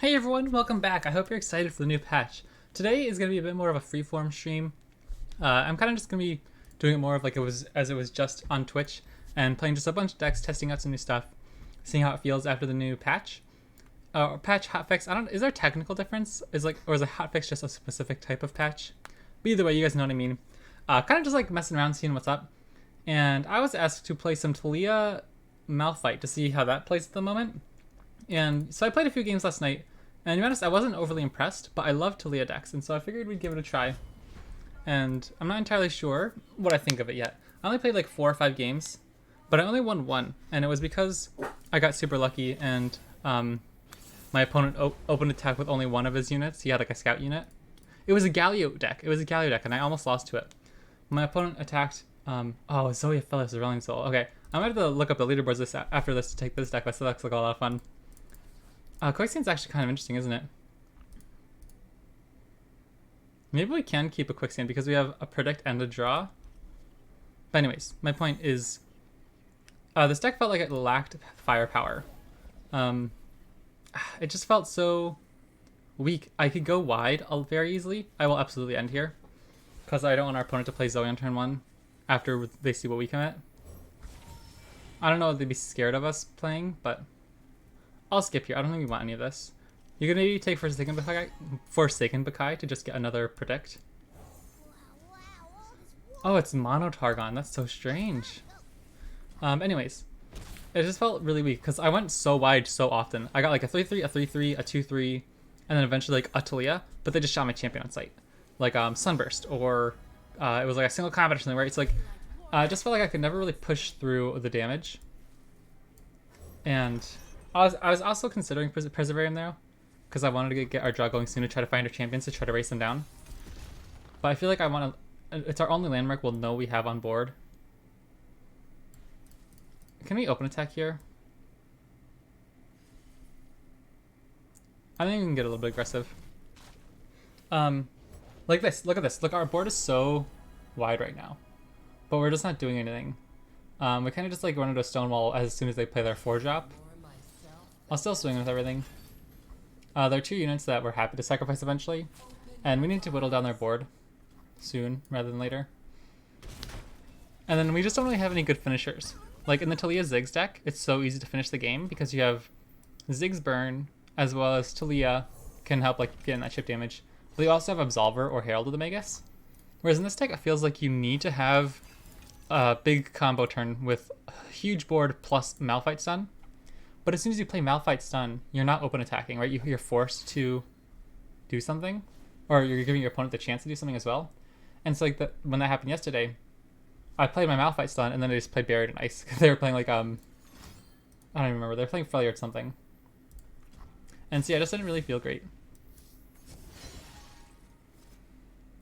Hey everyone, welcome back. I hope you're excited for the new patch. Today is going to be a bit more of a freeform stream. I'm kind of just going to be doing it more of like it was just on Twitch and playing just a bunch of decks, testing out some new stuff, seeing how it feels after the new patch. Patch hotfix. Is there a technical difference? Or is a hotfix just a specific type of patch? But either way, you guys know what I mean. Kind of just like messing around, seeing what's up. And I was asked to play some Taliyah Malphite to see how that plays at the moment. And so I played a few games last night, and to be honest, I wasn't overly impressed, but I love Taliyah decks, and so I figured we'd give it a try. And I'm not entirely sure what I think of it yet. I only played like 4 or 5 games, but I only won 1, and it was because I got super lucky, and my opponent opened attack with only 1 of his units. He had like a scout unit. It was a Galio deck. And I almost lost to it. My opponent attacked. Zoe Fellows, the Rolling Soul. Okay, I might have to look up the leaderboards after this to take this deck, but still looks like a lot of fun. Quicksand's actually kind of interesting, isn't it? Maybe we can keep a quicksand because we have a predict and a draw. But anyways, my point is, this deck felt like it lacked firepower. It just felt so weak. I could go wide very easily. I will absolutely end here because I don't want our opponent to play Zoe on turn 1 after they see what we commit. I don't know if they'd be scared of us playing, but I'll skip here. I don't think we want any of this. You could maybe take Forsaken Bakai to just get another predict. Oh, it's Mono Targon. That's so strange. Anyways, it just felt really weak because I went so wide so often. I got like a 3-3, a 3-3, a 2-3, and then eventually like a Taliyah, but they just shot my champion on sight. Like Sunburst, or it was like a single combat or something where it's like, I just felt like I could never really push through the damage. And I was also considering Perseverium there, because I wanted to get our draw going soon to try to find our champions to try to race them down. But I feel like I want to. It's our only landmark we'll know we have on board. Can we open attack here? I think we can get a little bit aggressive. Like this. Look at this. Look, our board is so wide right now, but we're just not doing anything. We kind of just like run into a stone wall as soon as they play their 4-drop. I'll still swing with everything. There are 2 units that we're happy to sacrifice eventually, and we need to whittle down their board soon rather than later. And then we just don't really have any good finishers. Like in the Taliyah Ziggs deck, it's so easy to finish the game because you have Ziggs burn as well as Taliyah can help like get in that chip damage. But you also have Absolver or Herald of the Magus. Whereas in this deck, it feels like you need to have a big combo turn with a huge board plus Malphite stun. But as soon as you play Malphite stun, you're not open attacking, right? You're forced to do something, or you're giving your opponent the chance to do something as well. And so like when that happened yesterday, I played my Malphite stun, and then I just played Buried in Ice. They were playing like, I don't even remember. They were playing Freljord something. And so yeah, it just didn't really feel great.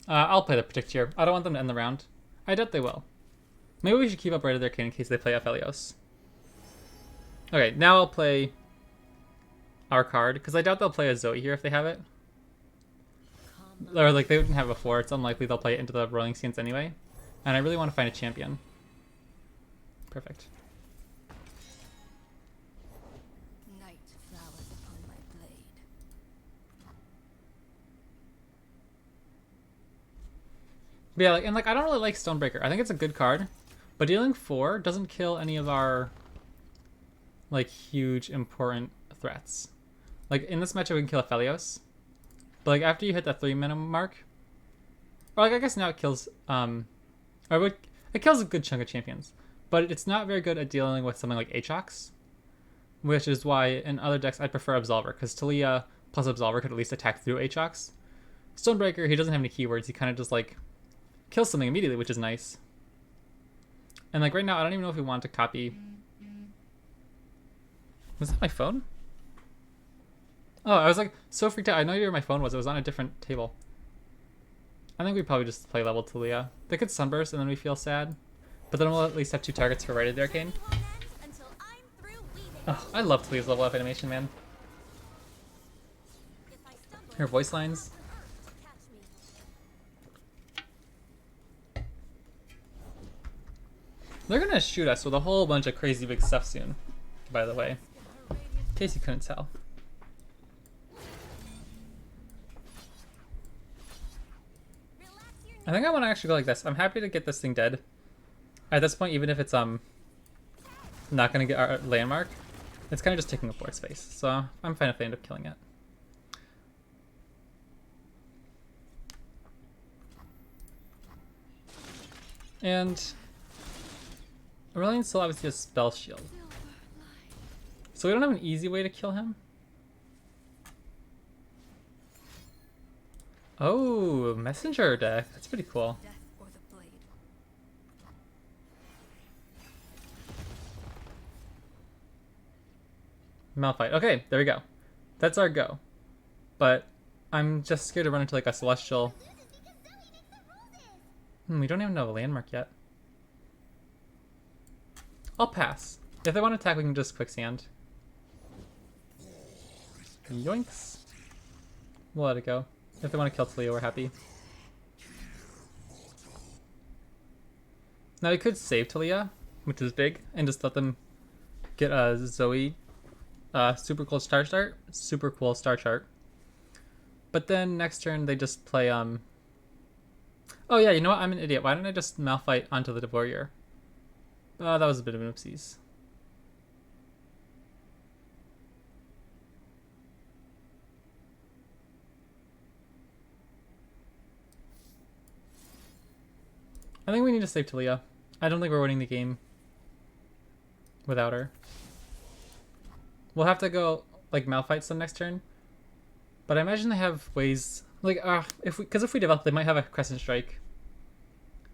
I'll play the Predict here. I don't want them to end the round. I doubt they will. Maybe we should keep up Raid of the Arcane in case they play Aphelios. Okay, now I'll play our card, because I doubt they'll play a Zoe here if they have it. Or like they wouldn't have it before. It's unlikely they'll play it into the Rolling Sands anyway. And I really want to find a champion. Perfect. Night flowers upon my blade. But yeah, I don't really like Stonebreaker. I think it's a good card, but dealing 4 doesn't kill any of our like huge important threats. Like in this matchup we can kill Aphelios, but like after you hit that 3 minimum mark, or like I guess now it kills it kills a good chunk of champions, but it's not very good at dealing with something like Aatrox, which is why in other decks I'd prefer Absolver, because Taliyah plus Absolver could at least attack through Aatrox. Stonebreaker, he doesn't have any keywords, he kind of just like kills something immediately, which is nice. And like right now I don't even know if we want to copy. Was that my phone? Oh, I was like so freaked out. I know where my phone was. It was on a different table. I think we probably just play level Taliyah. They could Sunburst and then we feel sad. But then we'll at least have 2 targets for Raid of the Arcane. Oh, I love Taliyah's level up animation, man. Her voice lines. They're gonna shoot us with a whole bunch of crazy big stuff soon, by the way. In case you couldn't tell. I think I want to actually go like this. I'm happy to get this thing dead. At this point, even if it's not gonna get our landmark, it's kind of just taking up board space. So I'm fine if they end up killing it. And Aurelian still obviously has spell shield. So we don't have an easy way to kill him. Oh, messenger deck. That's pretty cool. Death or the blade. Malphite. Okay, there we go. That's our go. But I'm just scared to run into like a celestial. We don't even know a landmark yet. I'll pass. If they want to attack, we can just quicksand. Yoinks. We'll let it go. If they want to kill Taliyah, we're happy. Now we could save Taliyah, which is big, and just let them get a Zoe super cool star chart. Super cool star chart. But then next turn they just play oh yeah, you know what? I'm an idiot. Why didn't I just Malphite onto the warrior? That was a bit of an oopsies. I think we need to save Taliyah. I don't think we're winning the game without her. We'll have to go like Malphite some next turn. But I imagine they have ways like if we develop, they might have a Crescent Strike.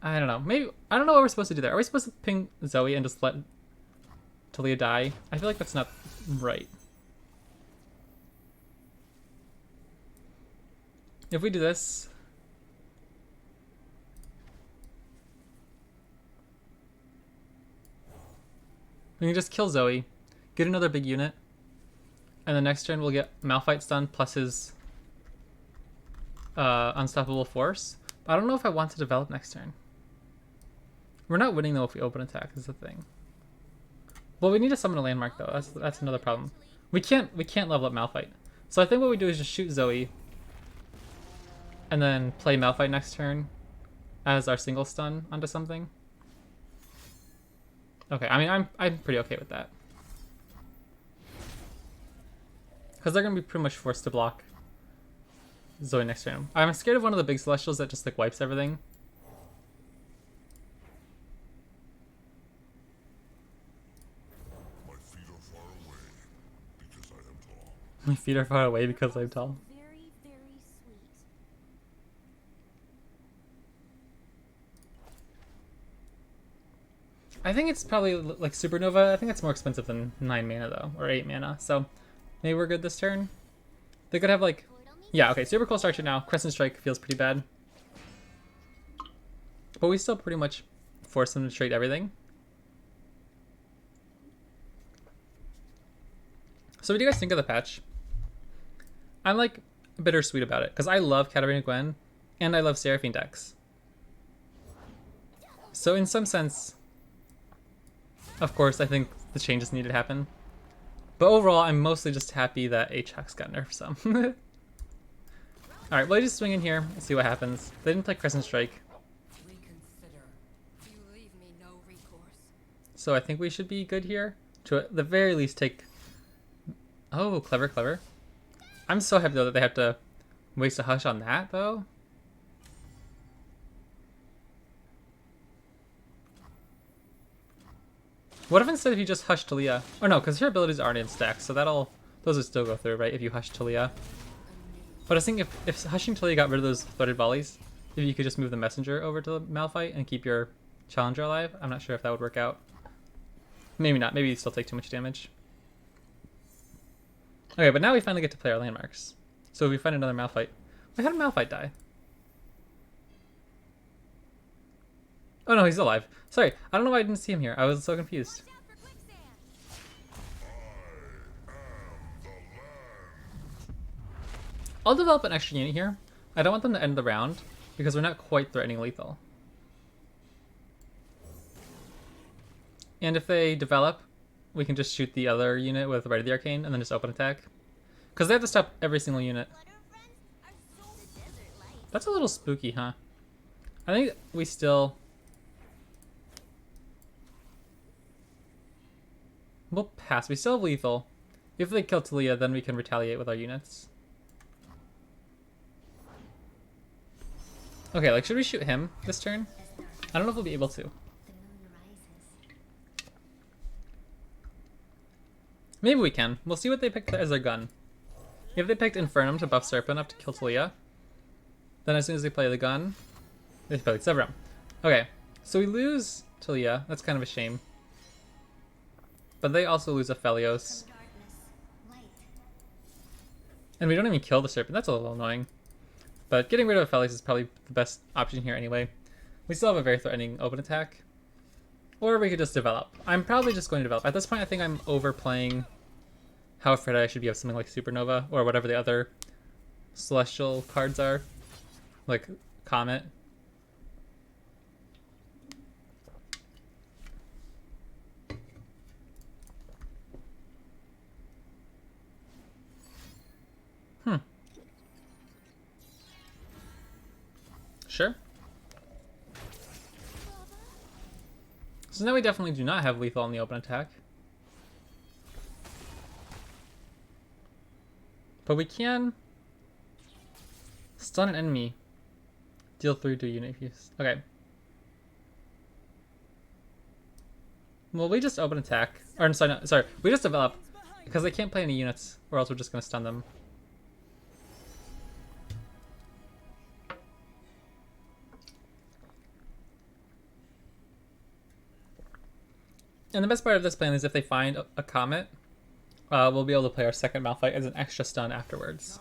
I don't know. Maybe I don't know what we're supposed to do there. Are we supposed to ping Zoe and just let Taliyah die? I feel like that's not right. If we do this, we can just kill Zoe, get another big unit, and the next turn we'll get Malphite stun plus his unstoppable force. But I don't know if I want to develop next turn. We're not winning though if we open attack is the thing. Well, we need to summon a landmark though. That's another problem. We can't level up Malphite. So I think what we do is just shoot Zoe, and then play Malphite next turn as our single stun onto something. Okay, I mean I'm pretty okay with that. Because they're gonna be pretty much forced to block Zoe next turn. I'm scared of one of the big celestials that just like wipes everything. My feet are far away because I'm tall. Very, very sweet. I think it's probably like Supernova. I think it's more expensive than 9 mana though, or 8 mana. So maybe we're good this turn. They could have like, yeah, okay. Super cool start now. Crescent Strike feels pretty bad, but we still pretty much force them to trade everything. So what do you guys think of the patch? I'm like bittersweet about it because I love Katarina Gwen and I love Seraphine decks. So in some sense, of course, I think the changes needed to happen. But overall, I'm mostly just happy that Ajax got nerfed some. Alright, well, I just swing in here and see what happens. They didn't play Crescent Strike. Reconsider. You leave me no recourse. So I think we should be good here. To at the very least take... Oh, clever, clever. I'm so happy though that they have to waste a Hush on that though. What if instead if you just Hush Taliyah? Or no, because her abilities aren't in stacks, so those would still go through, right, if you Hush Taliyah. But I was thinking if Hushing Taliyah got rid of those threaded volleys, if you could just move the messenger over to Malphite and keep your challenger alive, I'm not sure if that would work out. Maybe not, maybe you still take too much damage. Okay, but now we finally get to play our landmarks. So if we find another Malphite. Why, how did Malphite die? Oh no, he's alive. Sorry, I don't know why I didn't see him here. I was so confused. I'll develop an extra unit here. I don't want them to end the round because we're not quite threatening lethal. And if they develop, we can just shoot the other unit with Rite of the Arcane and then just open attack. Because they have to stop every single unit. That's a little spooky, huh? I think we still... We'll pass. We still have lethal. If they kill Taliyah, then we can retaliate with our units. Okay, like, should we shoot him this turn? I don't know if we'll be able to. Maybe we can. We'll see what they pick as their gun. If they picked Infernum to buff Serpent up to kill Taliyah, then as soon as they play the gun, they play Severum. Okay, so we lose Taliyah. That's kind of a shame. But they also lose Aphelios. And we don't even kill the Serpent. That's a little annoying. But getting rid of Aphelios is probably the best option here anyway. We still have a very threatening open attack. Or we could just develop. I'm probably just going to develop. At this point, I think I'm overplaying how afraid I should be of something like Supernova or whatever the other celestial cards are. Like Comet. Sure. So now we definitely do not have lethal on the open attack. But we can stun an enemy. Deal 3 to a unit if you... Okay. Well, we just open attack. Or sorry, we just develop. Because they can't play any units, or else we're just going to stun them. And the best part of this plan is if they find a comet, we'll be able to play our second Malphite as an extra stun afterwards.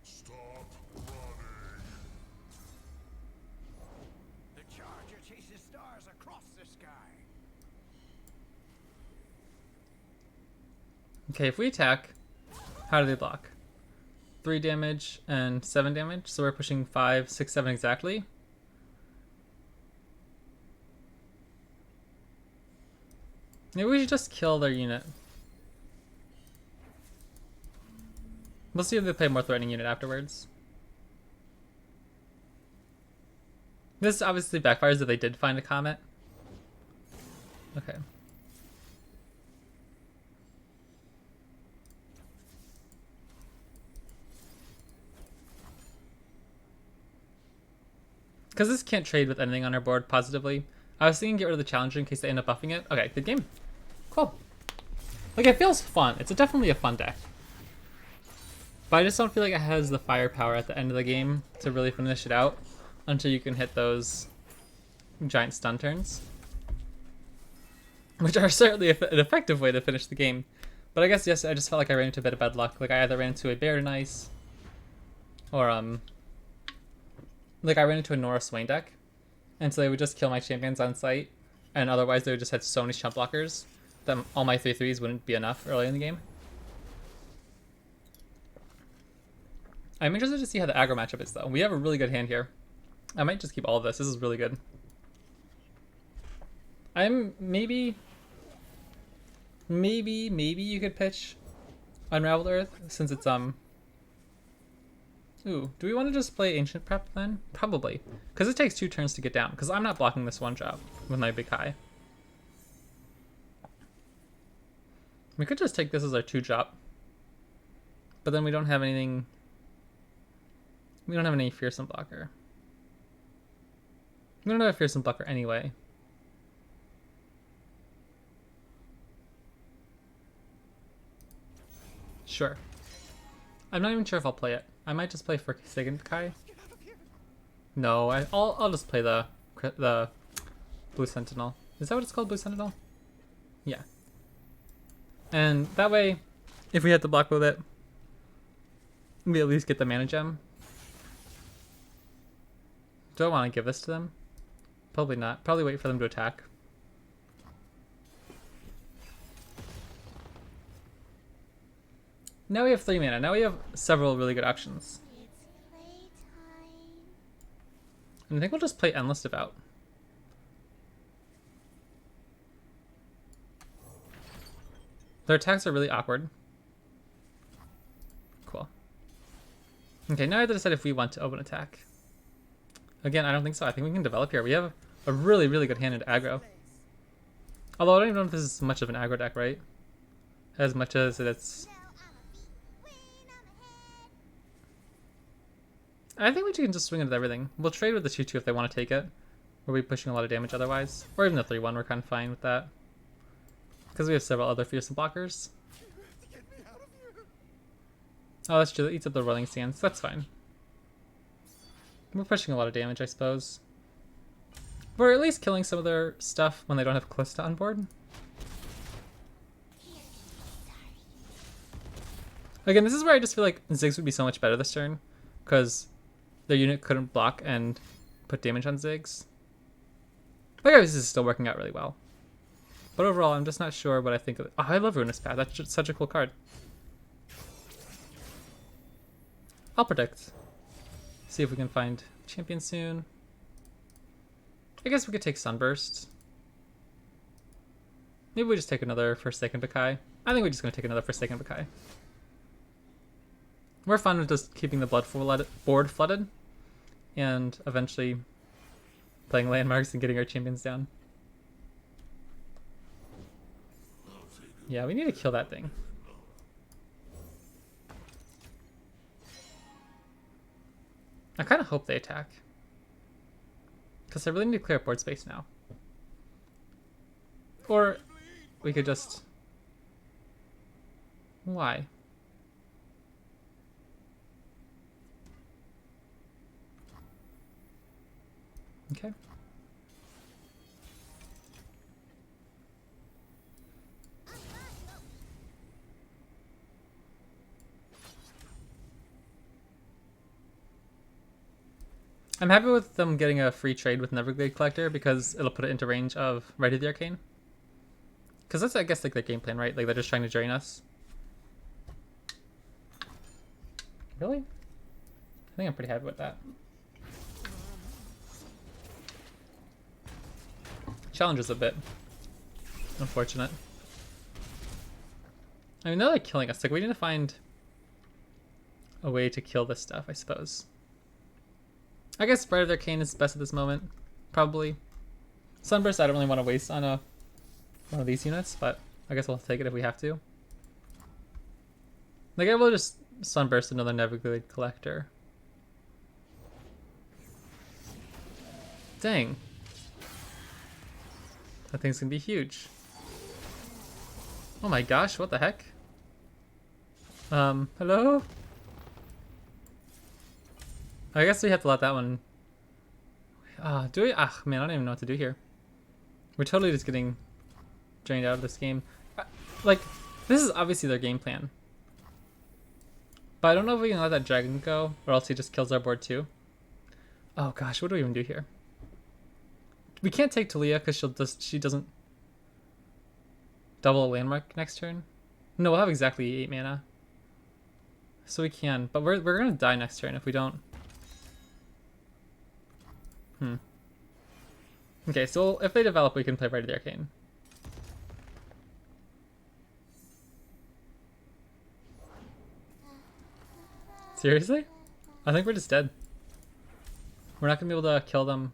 Stop running. The charger chases stars across the sky. Okay, if we attack, how do they block? 3 damage and 7 damage, so we're pushing 5, 6, 7 exactly. Maybe we should just kill their unit. We'll see if they play a more threatening unit afterwards. This obviously backfires if they did find a comet. Okay. Because this can't trade with anything on our board positively, I was thinking get rid of the Challenger in case they end up buffing it. Okay, good game. Cool. Like, it feels fun. It's definitely a fun deck. But I just don't feel like it has the firepower at the end of the game to really finish it out until you can hit those giant stun turns. Which are certainly an effective way to finish the game. But I guess, yes, I just felt like I ran into a bit of bad luck. Like, I either ran into a Bear Nice, or, like, I ran into a Nora Swain deck, and so they would just kill my champions on sight, and otherwise they would just have so many chump blockers that all my 3/3s wouldn't be enough early in the game. I'm interested to see how the aggro matchup is, though. We have a really good hand here. I might just keep all of this. This is really good. I'm maybe you could pitch Unraveled Earth, since it's Ooh, do we want to just play Ancient Prep then? Probably. Because it takes 2 turns to get down. Because I'm not blocking this one job with my big high. We could just take this as our 2 job. But then we don't have anything... We don't have any Fearsome Blocker. We don't have a Fearsome Blocker anyway. Sure. I'm not even sure if I'll play it. I might just play for Second Kai. No, I'll just play the Blue Sentinel. Is that what it's called, Blue Sentinel? Yeah. And that way, if we have to block with it, we at least get the mana gem. Do I want to give this to them? Probably not. Probably wait for them to attack. Now we have 3 mana. Now we have several really good options. And I think we'll just play Endless Devout. Their attacks are really awkward. Cool. Okay, now I have to decide if we want to open attack. Again, I don't think so. I think we can develop here. We have a really, really good hand in aggro. Although I don't even know if this is much of an aggro deck, right? As much as it's... I think we can just swing it at everything. We'll trade with the 2-2 if they want to take it. We'll be pushing a lot of damage otherwise. Or even the 3-1, we're kind of fine with that. Because we have several other fearsome blockers. Oh, that's true. That eats up the rolling sands. That's fine. We're pushing a lot of damage, I suppose. We're at least killing some of their stuff when they don't have Callista on board. Again, this is where I just feel like Ziggs would be so much better this turn. Because their unit couldn't block and put damage on Ziggs. Like, this is still working out really well. But overall, I'm just not sure what I think of it. Oh, I love Ruinous Path. That's just such a cool card. I'll predict. See if we can find champion soon. I guess we could take Sunburst. Maybe we just take another Forsaken Bakai. I think we're just going to take another Forsaken Bakai. We're fine with just keeping the board flooded. And eventually playing landmarks and getting our champions down. Yeah, we need to kill that thing. I kind of hope they attack. Because I really need to clear up board space now. Or we could just... Why? Okay. I'm happy with them getting a free trade with Neverglade Collector because it'll put it into range of Rite of the Arcane. Because that's, I guess, like their game plan, right? Like they're just trying to drain us. Really? I think I'm pretty happy with that. Challenge is a bit unfortunate. I mean, they're like killing us. Like, we need to find a way to kill this stuff, I suppose. I guess Rite of the Arcane is best at this moment, probably. Sunburst I don't really want to waste on one of these units, but I guess we'll take it if we have to. Like, I will just Sunburst another Neverglade Collector. Dang. That thing's gonna be huge. Oh my gosh, what the heck? Hello? I guess we have to let that one... do we? Ah, man, I don't even know what to do here. We're totally just getting drained out of this game. Like, this is obviously their game plan. But I don't know if we can let that dragon go, or else he just kills our board too. Oh gosh, what do we even do here? We can't take Taliyah because she doesn't double a landmark next turn. No, we'll have exactly 8 mana. So we can, but we're gonna die next turn if we don't. Okay, so if they develop, we can play Rite of the Arcane. Seriously? I think we're just dead. We're not gonna be able to kill them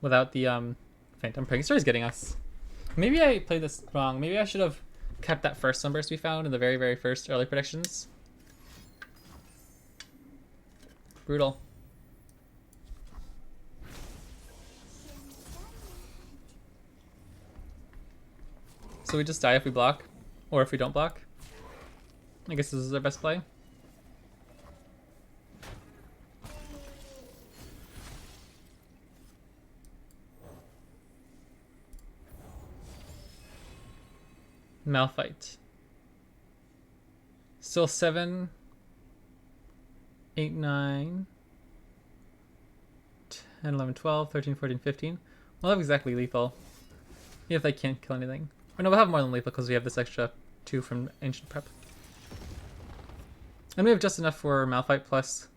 without the Phantom Prankster is getting us. Maybe I played this wrong. Maybe I should have kept that first Sunburst we found in the very, very first early predictions. Brutal. So we just die if we block, or if we don't block. I guess this is our best play. Malphite. Still 7, 8, 9, 10, 11, 12, 13, 14, 15. We'll have exactly lethal. If they can't kill anything. Or no, we'll have more than lethal because we have this extra 2 from Ancient Prep. And we have just enough for Malphite plus.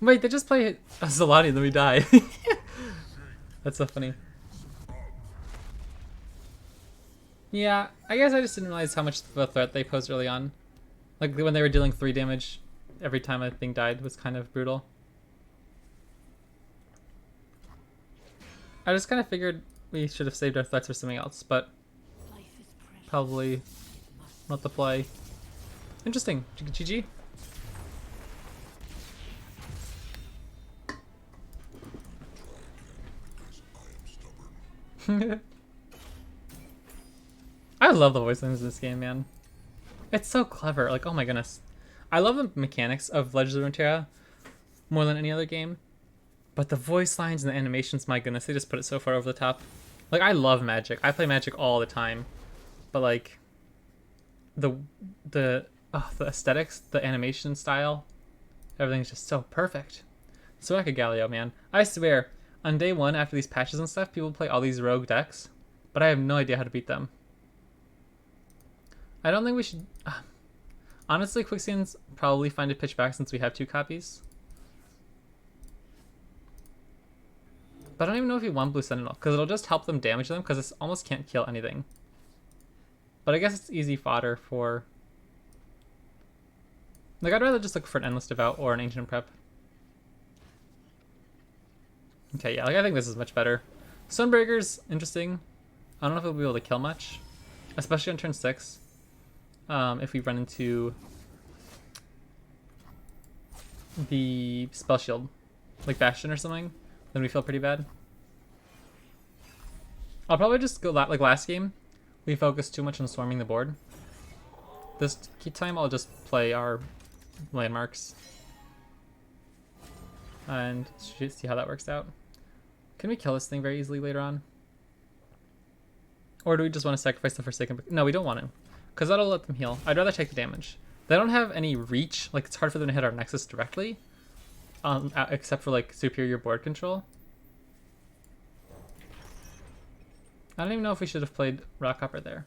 Wait, they just play a Zalani and then we die. That's so funny. Yeah, I guess I just didn't realize how much of a threat they posed early on. Like when they were dealing 3 damage every time a thing died was kind of brutal. I just kind of figured we should have saved our threats for something else, but Life is precious. probably not the play. Interesting. GG. I love the voice lines in this game, man. It's so clever. Like, oh my goodness. I love the mechanics of Legends of Runeterra more than any other game. But the voice lines and the animations, my goodness, they just put it so far over the top. Like, I love Magic. I play Magic all the time. But like the aesthetics, the animation style, everything's just so perfect. Soraka Galio, man. I swear, on day 1 after these patches and stuff, people play all these rogue decks, but I have no idea how to beat them. I don't think we should... honestly, Quicksand's probably fine to pitch back since we have 2 copies. But I don't even know if you want Blue Sentinel, because it'll just help them damage them, because it almost can't kill anything. But I guess it's easy fodder for... like, I'd rather just look for an Endless Devout or an Ancient Prep. Okay, yeah, like, I think this is much better. Stonebreaker's interesting. I don't know if we'll be able to kill much, especially on turn 6. If we run into the Spell Shield, like Bastion or something, then we feel pretty bad. I'll probably just go like last game. We focused too much on swarming the board. This time I'll just play our landmarks and see how that works out. Can we kill this thing very easily later on? Or do we just want to sacrifice the Forsaken? No, we don't want to, because that'll let them heal. I'd rather take the damage. They don't have any reach. Like, it's hard for them to hit our Nexus directly, except for like superior board control. I don't even know if we should have played Rock Hopper there.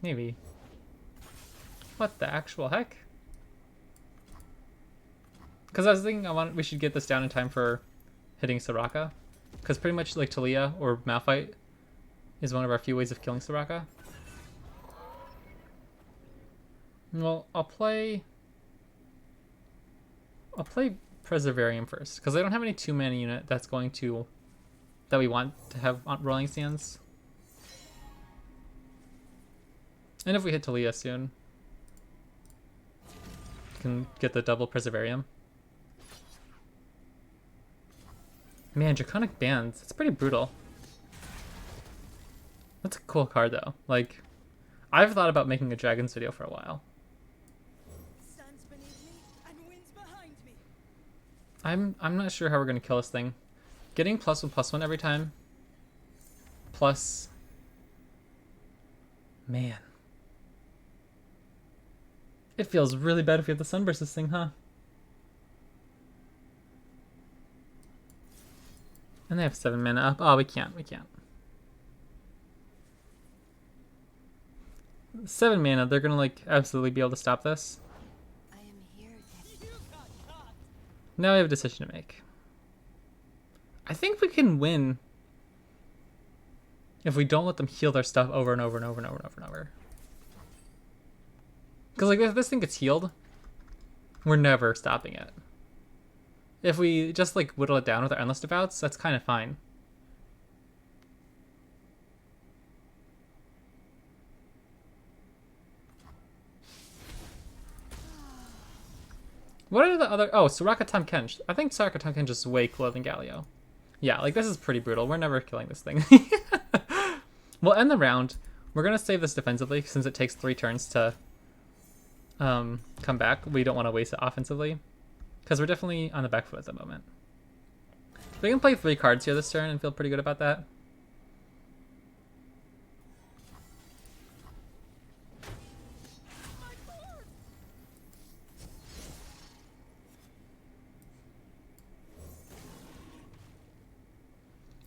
Maybe. What the actual heck? Because I was thinking we should get this down in time for hitting Soraka. Because pretty much like Taliyah or Malphite is one of our few ways of killing Soraka. Well, I'll play Preservarium first, because I don't have any 2-mana unit that's going to... that we want to have on Rolling Sands. And if we hit Taliyah soon, we can get the double Preservarium. Man, Draconic Bands, it's pretty brutal. That's a cool card though. Like, I've thought about making a Dragons video for a while. Stands beneath me and winds behind me. I'm not sure how we're gonna kill this thing. Getting +1/+1 every time. Plus, man, it feels really bad if we have the Sunburst this thing, huh? And they have 7 mana up. Oh, we can't. 7 mana. They're gonna like absolutely be able to stop this. I am here, Now we have a decision to make. I think we can win if we don't let them heal their stuff over and over and over and over and over and over. Because like if this thing gets healed, we're never stopping it. If we just like whittle it down with our Endless Devouts, that's kind of fine. What are the other... oh, Soraka Tamkench. I think Soraka Tamkench is way cooler than Galio. Yeah, like this is pretty brutal. We're never killing this thing. We'll end the round. We're going to save this defensively since it takes 3 turns to come back. We don't want to waste it offensively because we're definitely on the back foot at the moment. We can play 3 cards here this turn and feel pretty good about that.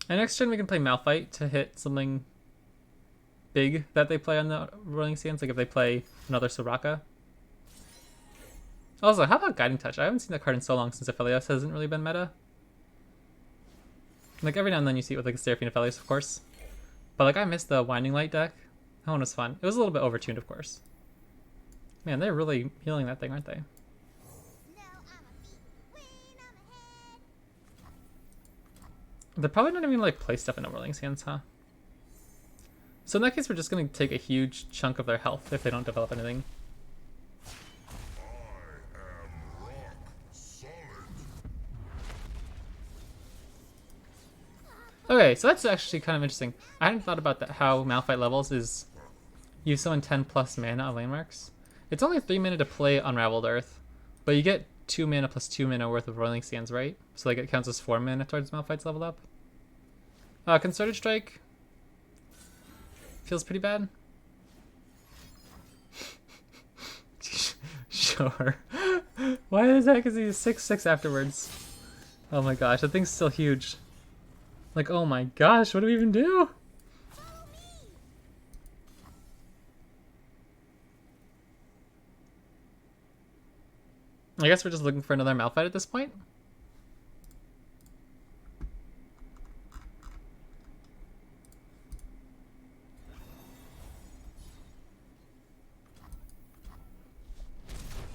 And next turn we can play Malphite to hit something big that they play on the Rolling Sands, like if they play another Soraka. Also, how about Guiding Touch? I haven't seen that card in so long since Aphelios hasn't really been meta. Like every now and then you see it with like a Seraphine Aphelios, of course. But like I missed the Winding Light deck. That one was fun. It was a little bit overtuned, of course. Man, they're really healing that thing, aren't they? They're probably not even like play stuff in Overling's hands, huh? So in that case, we're just gonna take a huge chunk of their health if they don't develop anything. Okay, so that's actually kind of interesting. I hadn't thought about that. How Malphite levels is you summon 10 plus mana on landmarks. It's only 3 mana to play Unraveled Earth, but you get 2 mana plus 2 mana worth of Rolling Sands, right? So like it counts as 4 mana towards Malphite's level up. Concerted Strike feels pretty bad. Sure. Why the heck is he 6/6 afterwards? Oh my gosh, that thing's still huge. Like, oh my gosh, what do we even do? I guess we're just looking for another Malphite at this point.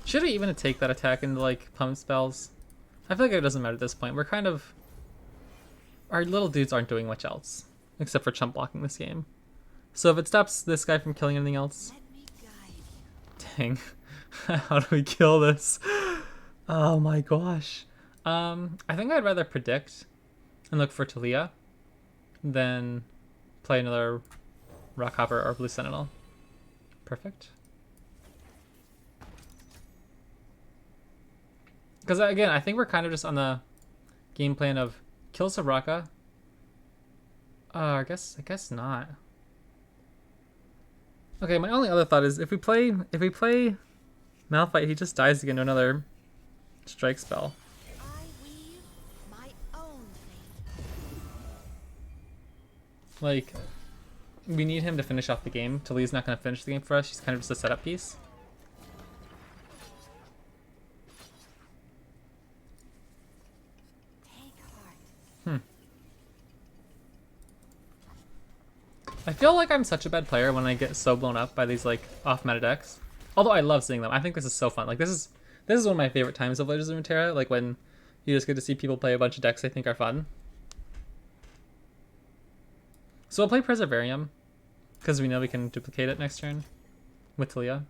Should we even take that attack into like pump spells? I feel like it doesn't matter at this point. We're kind of... Our little dudes aren't doing much else, except for chump blocking this game. So if it stops this guy from killing anything else... Dang. How do we kill this? Oh my gosh. I think I'd rather predict and look for Taliyah than play another Rockhopper or Blue Sentinel. Perfect. Because again, I think we're kind of just on the game plan of kill Soraka. I guess not. Okay, my only other thought is if we play Malphite, he just dies again to another strike spell. I weave my own fate. Like, we need him to finish off the game. Taliyah's not going to finish the game for us. She's kind of just a setup piece. I feel like I'm such a bad player when I get so blown up by these like off-meta decks. Although I love seeing them. I think this is so fun. Like this is one of my favorite times of Legends of Runeterra. Like when you just get to see people play a bunch of decks I think are fun. So we'll play Preservarium because we know we can duplicate it next turn with Taliyah.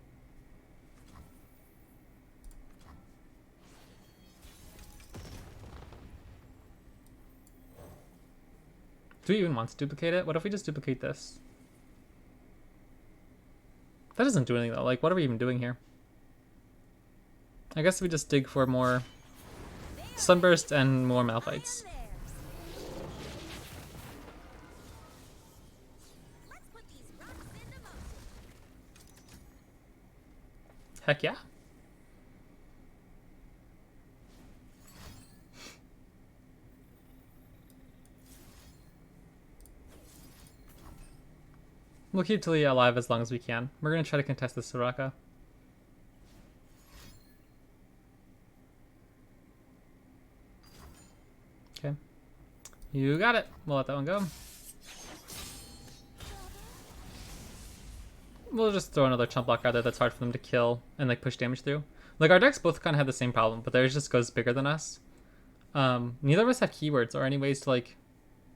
Do we even want to duplicate it? What if we just duplicate this? That doesn't do anything though. Like, what are we even doing here? I guess we just dig for more Sunburst and more Malphites. Heck yeah. We'll keep Taliyah alive as long as we can. We're going to try to contest this Soraka. Okay. You got it. We'll let that one go. We'll just throw another chump block out there that's hard for them to kill and like push damage through. Like our decks both kind of have the same problem, but theirs just goes bigger than us. Neither of us have keywords or any ways to like...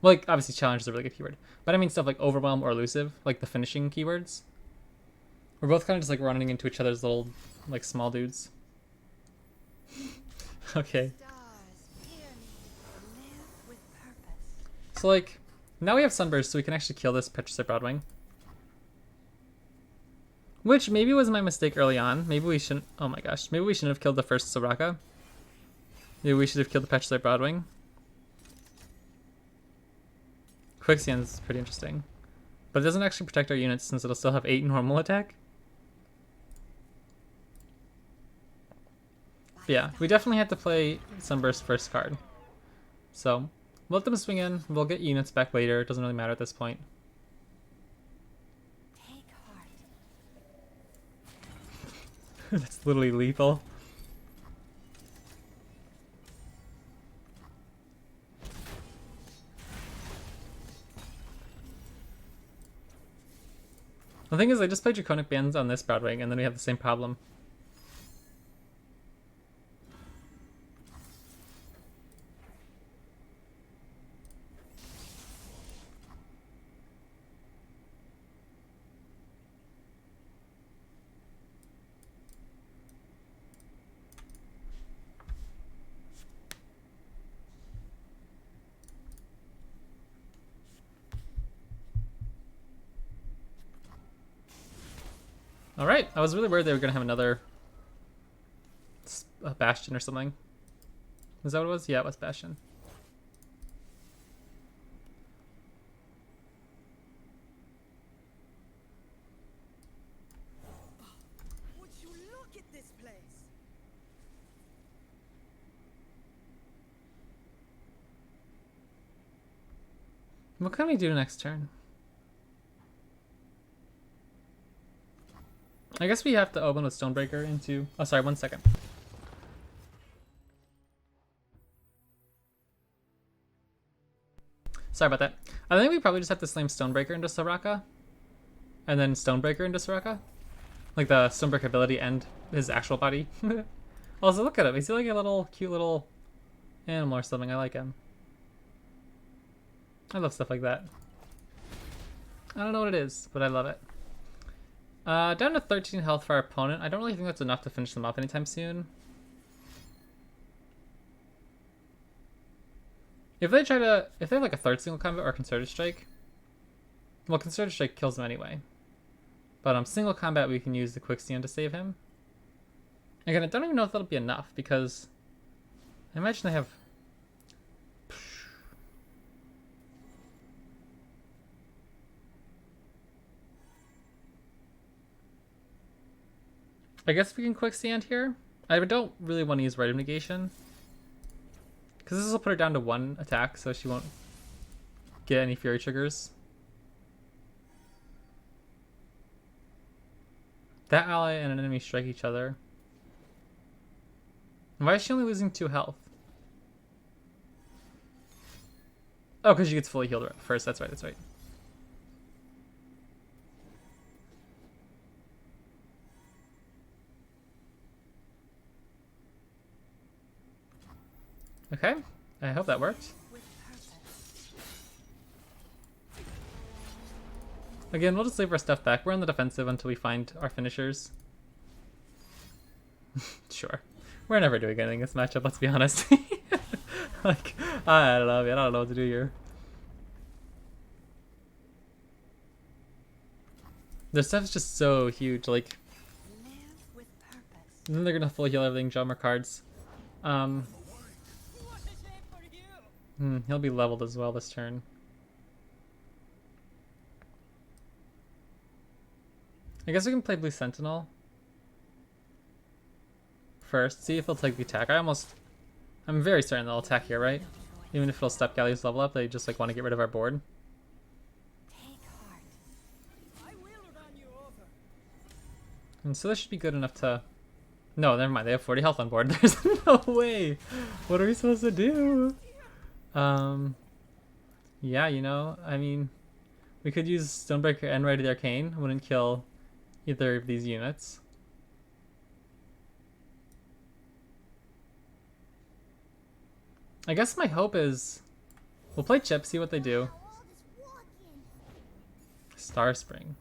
Well, like, obviously challenge is a really good keyword. But I mean stuff like overwhelm or elusive, like the finishing keywords. We're both kind of just like running into each other's little, like, small dudes. Okay. So like, now we have Sunburst, so we can actually kill this Petricite Broadwing. Which maybe was my mistake early on. Maybe we shouldn't... Oh my gosh. Maybe we shouldn't have killed the first Soraka. Maybe we should have killed the Petricite Broadwing. Quicksand's pretty interesting. But it doesn't actually protect our units since it'll still have 8 normal attack. But yeah, we definitely had to play Sunburst first card. So, we'll let them swing in. We'll get units back later. It doesn't really matter at this point. Take heart. That's literally lethal. The thing is, I just played Draconic Bands on this Broadwing, and then we have the same problem. Alright, I was really worried they were going to have another Bastion or something. Is that what it was? Yeah, it was Bastion. Would you look at this place? What can we do next turn? I guess we have to open with Stonebreaker into... Oh, sorry, 1 second. Sorry about that. I think we probably just have to slam Stonebreaker into Soraka. And then Stonebreaker into Soraka. Like the Stonebreaker ability and his actual body. Also, look at him. Is he like a little cute little animal or something? I like him. I love stuff like that. I don't know what it is, but I love it. Down to 13 health for our opponent. I don't really think that's enough to finish them off anytime soon. If they have like a third single combat or concerted strike, well, concerted strike kills him anyway. But single combat, we can use the quick stand to save him. Again, I don't even know if that'll be enough because I imagine they have. I guess we can quick stand here. I don't really want to use Rite of Negation. Because this will put her down to 1 attack, so she won't get any Fury triggers. That ally and an enemy strike each other. Why is she only losing 2 health? Oh, because she gets fully healed first. That's right, that's right. Okay, I hope that worked. Again, we'll just leave our stuff back. We're on the defensive until we find our finishers. Sure. We're never doing anything in this matchup, let's be honest. Like, I don't know, man. I don't know what to do here. Their stuff's just so huge, like... And then they're gonna full heal everything, draw more cards. He'll be leveled as well this turn. I guess we can play Blue Sentinel first, see if he'll take the attack. I'm very certain they'll attack here, right? Even if it'll step Galio's level up, they just like want to get rid of our board. And so this should be good enough to... No, never mind, they have 40 health on board. There's no way! What are we supposed to do? Yeah, you know, I mean, we could use Stonebreaker and Rite of the Arcane. Wouldn't kill either of these units. I guess my hope is we'll play Chip, see what they do. Star Spring.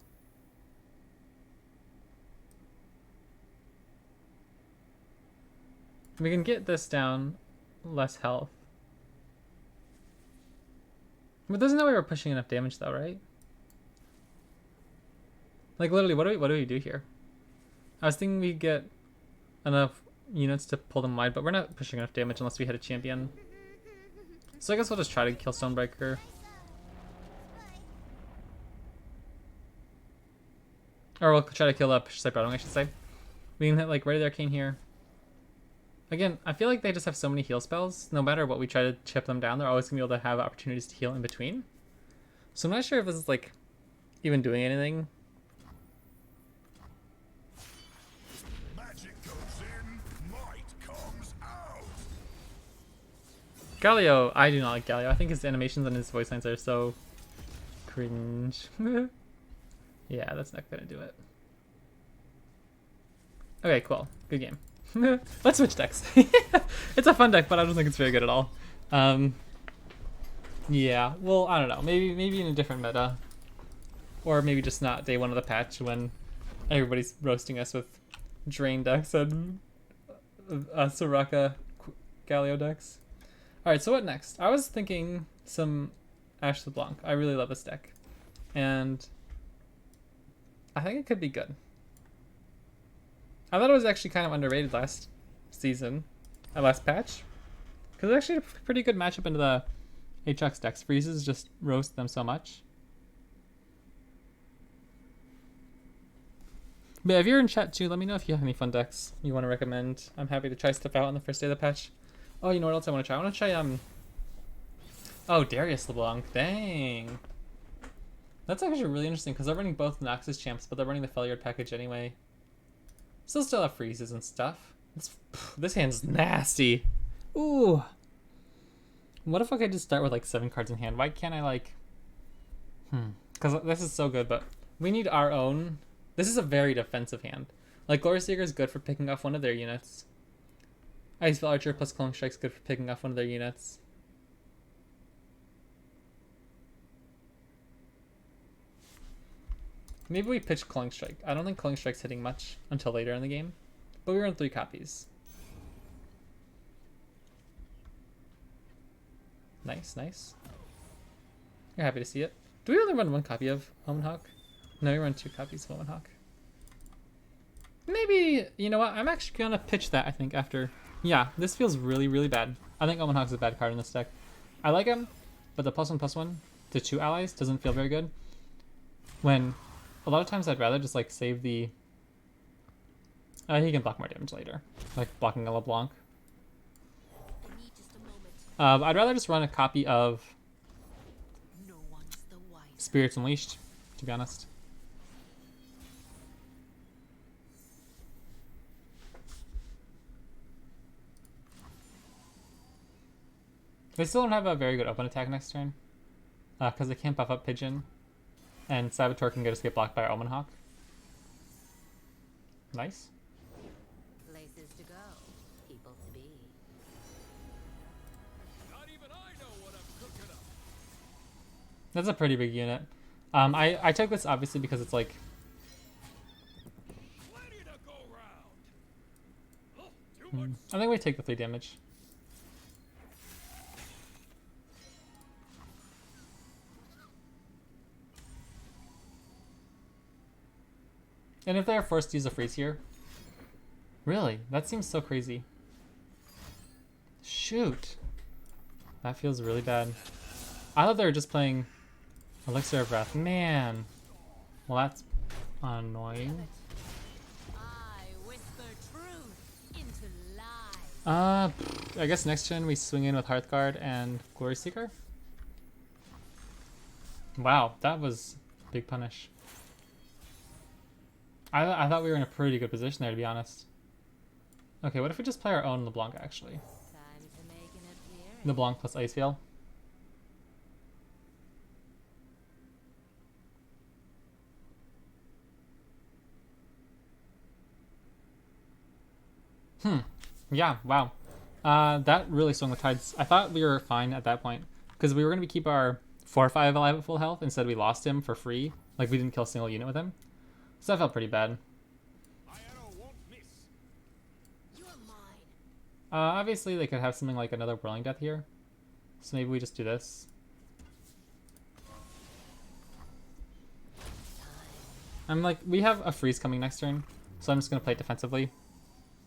We can get this down, less health. But there's no way we're pushing enough damage though, right? Like literally, what do we do here? I was thinking we'd get enough units to pull them wide, but we're not pushing enough damage unless we hit a champion. So I guess we'll just try to kill Stonebreaker. Or we'll try to kill up Cyberong, I should say. We can hit like Rite of the Arcane here. Again, I feel like they just have so many heal spells. No matter what we try to chip them down, they're always going to be able to have opportunities to heal in between. So I'm not sure if this is like even doing anything. Magic goes in, might comes out. Galio, I do not like Galio. I think his animations and his voice lines are so cringe. Yeah, that's not gonna do it. Okay, cool. Good game. Let's switch decks. It's a fun deck, but I don't think it's very good at all. Yeah, well, I don't know. Maybe in a different meta. Or maybe just not day one of the patch when everybody's roasting us with Drain decks and Soraka Galio decks. Alright, so what next? I was thinking some Ashe LeBlanc. I really love this deck. And I think it could be good. I thought it was actually kind of underrated last season, last patch. Because it's actually a pretty good matchup into the HX decks. Freezes just roast them so much. But if you're in chat too, let me know if you have any fun decks you want to recommend. I'm happy to try stuff out on the first day of the patch. Oh, you know what else I want to try? I want to try, oh, Darius LeBlanc. Dang. That's actually really interesting because they're running both Noxus champs, but they're running the Failure package anyway. Still have freezes and stuff. This hand's nasty. Ooh. What if I could just start with like 7 cards in hand? Why can't I like... Because this is so good, but we need our own... This is a very defensive hand. Like, Glory Seeker is good for picking off one of their units. Iceville Archer plus Clone Strike's good for picking off one of their units. Maybe we pitch Clone Strike. I don't think Clone Strike's hitting much until later in the game. But we run 3 copies. Nice, nice. You're happy to see it. Do we only run 1 copy of Omen Hawk? No, we run 2 copies of Omen Hawk. Maybe, you know what? I'm actually gonna pitch that, I think, after... Yeah, this feels really, really bad. I think Omen Hawk's a bad card in this deck. I like him, but the +1/+1 to 2 allies doesn't feel very good. When a lot of times I'd rather just like save the... he can block more damage later. Like blocking a LeBlanc. I'd rather just run a copy of Spirits Unleashed, to be honest. They still don't have a very good open attack next turn, because they can't buff up Pigeon, and Saboteur can just get blocked by our Omen Hawk. Nice. Places to go, people to be. Not even I know what I'm cooking up. That's a pretty big unit. I took this obviously because it's like... Plenty to go round. Oh, too much. I think we take the 3 damage. And if they're forced to use a freeze here... Really? That seems so crazy. Shoot. That feels really bad. I thought they were just playing Elixir of Wrath. Man. Well, that's annoying. I whisper truth into lies. I guess next turn we swing in with Hearthguard and Glory Seeker. Wow, that was a big punish. I thought we were in a pretty good position there, to be honest. Okay, what if we just play our own LeBlanc, actually? Time to make an appearance. LeBlanc plus Iceveil. Yeah, wow. That really swung the tides. I thought we were fine at that point, because we were going to keep our 4 or 5 alive at full health. Instead, we lost him for free. Like, we didn't kill a single unit with him. So that felt pretty bad. Won't miss. You are mine. Obviously, they could have something like another Whirling Death here. So maybe we just do this. I'm like, we have a freeze coming next turn, so I'm just going to play defensively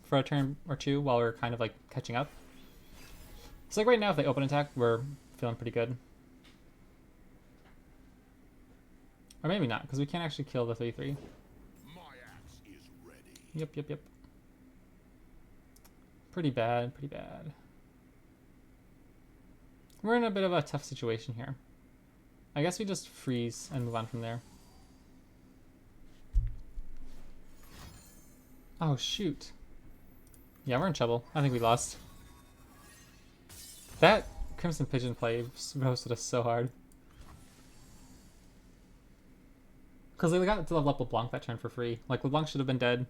for a turn or 2 while we're kind of like catching up. So like right now, if they open attack, we're feeling pretty good. Or maybe not, because we can't actually kill the 3/3. My axe is ready. Yep. Pretty bad, pretty bad. We're in a bit of a tough situation here. I guess we just freeze and move on from there. Oh, shoot. Yeah, we're in trouble. I think we lost. That Crimson Pigeon play roasted us so hard. Because they got to level up LeBlanc that turn for free. Like, LeBlanc should have been dead.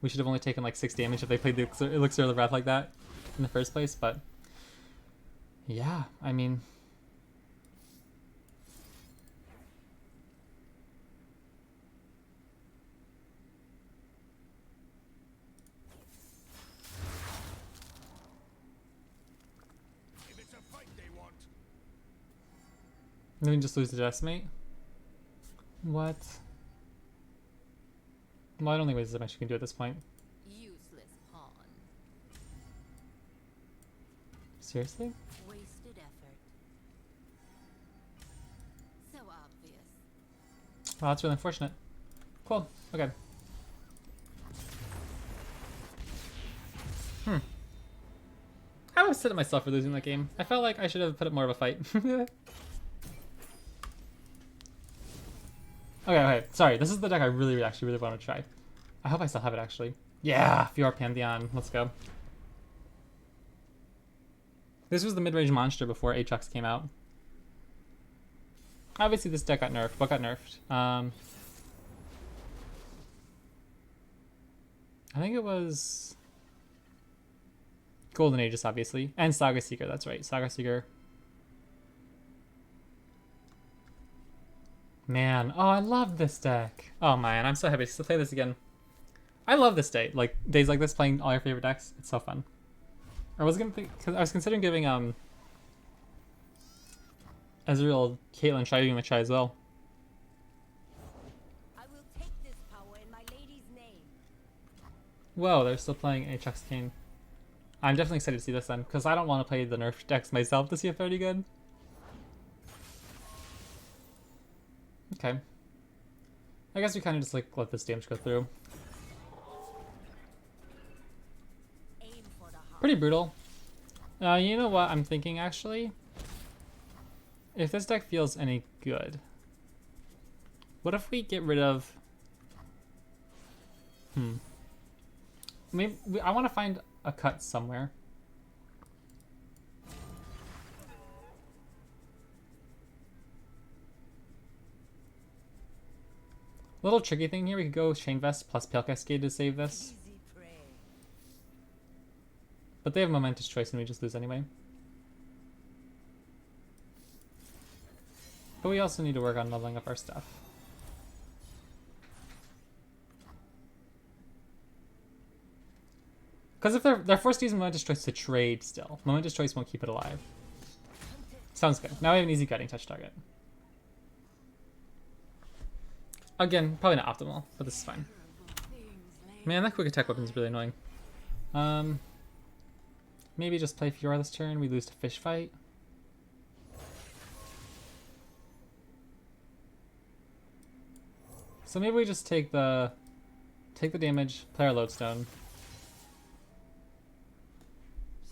We should have only taken like 6 damage if they played the Elixir of the Wrath like that in the first place, but yeah, I mean, If it's a fight they want. then we just lose the Decimate. What? Well, I don't think there's much you can do at this point. Useless pawn. Seriously? Wasted effort. So obvious. Well, that's really unfortunate. Cool. Okay. I was upset at myself for losing that game. I felt like I should have put up more of a fight. Okay, sorry. This is the deck I really want to try. I hope I still have it, actually. Yeah, Fiora Pantheon. Let's go. This was the mid-range monster before Aatrox came out. Obviously, this deck got nerfed. What got nerfed? I think it was Golden Aegis, obviously, and Saga Seeker. That's right, Saga Seeker. Man, oh, I love this deck. Oh man, I'm so happy to play this again. I love this day. Like days like this, playing all your favorite decks. It's so fun. I was considering giving Ezreal Caitlyn giving a try as well. I will take this power in my lady's name. Whoa, they're still playing Aatrox Kane. I'm definitely excited to see this then, because I don't want to play the nerf decks myself to see if they're any good. Okay. I guess we kind of just like let this damage go through. Aim for the heart. Pretty brutal. You know what I'm thinking actually? If this deck feels any good, what if we get rid of... Maybe I want to find a cut somewhere. Little tricky thing here, we could go Chain Vest plus Pale Cascade to save this. Easy prey. But they have Momentous Choice and we just lose anyway. But we also need to work on leveling up our stuff. Because if they're forced to use Momentous Choice to trade still, Momentous Choice won't keep it alive. Sounds good. Now we have an easy Guiding Touch target. Again, probably not optimal, but this is fine. Man, that quick attack weapon is really annoying. Maybe just play Fiora this turn. We lose to Fish Fight. So maybe we just take the damage, play our Lodestone.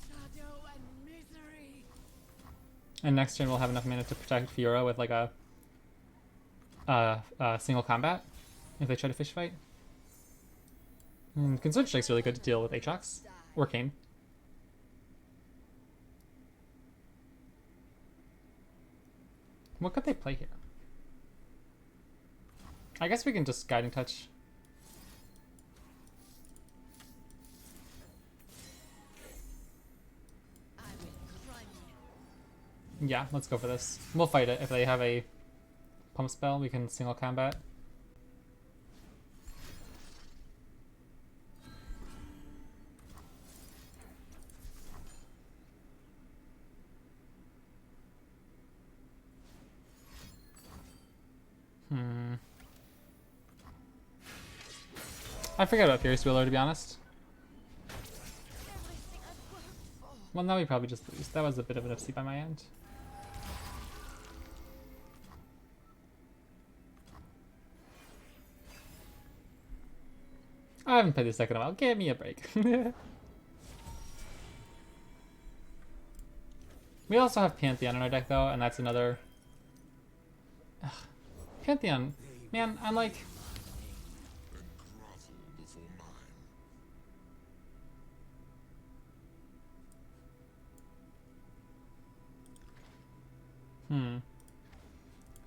Shadow and misery. And next turn we'll have enough mana to protect Fiora with like a single combat if they try to Fish Fight. Concern Strike's really good to deal with Aatrox or Kane. What could they play here? I guess we can just Guiding Touch. I will run you. Yeah, let's go for this. We'll fight it. If they have a pump spell, we can single combat. I forgot about Fierce Wheeler, to be honest. Everything I've worked for. Well, now we probably just lose. That was a bit of an FC by my end. I haven't played this deck in a while. Give me a break. We also have Pantheon in our deck, though, and that's another... Ugh. Pantheon. Man, I'm like...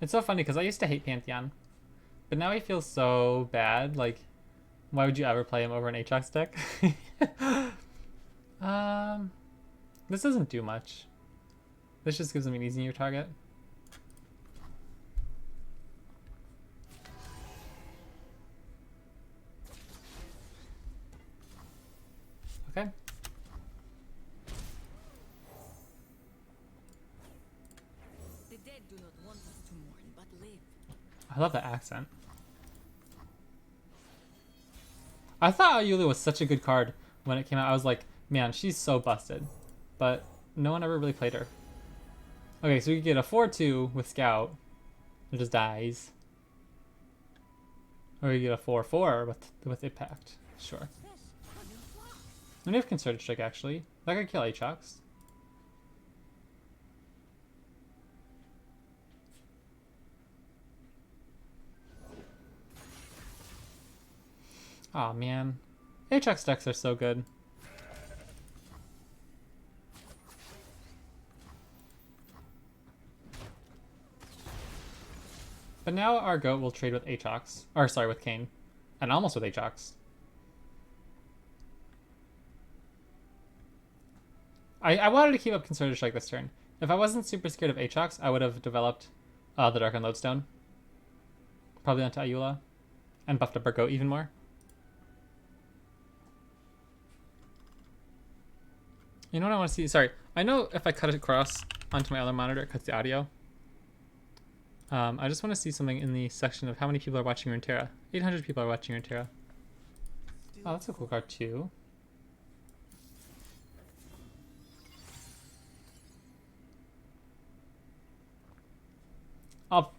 It's so funny because I used to hate Pantheon. But now he feels so bad. Like, why would you ever play him over an Aatrox deck? um, this doesn't do much. This just gives him an easier target. Okay. The dead do not want us to mourn, but live. I love that accent. I thought Ayula was such a good card when it came out. I was like, man, she's so busted. But no one ever really played her. Okay, so we could get a 4-2 with Scout. It just dies. Or we get a 4-4 with Impact. Sure. And we have Concerted Strike, actually. That could kill Aatrox. Aw, man. Aatrox decks are so good. But now our goat will trade with Aatrox. Or, sorry, with Kayn. And almost with Aatrox. I wanted to keep up Concerted Strike this turn. If I wasn't super scared of Aatrox, I would have developed the Dark and Lodestone. Probably onto Ayula. And buffed up our goat even more. You know what I want to see? Sorry. I know if I cut it across onto my other monitor, it cuts the audio. I just want to see something in the section of how many people are watching Runeterra. 800 people are watching Runeterra. Oh, that's a cool card too.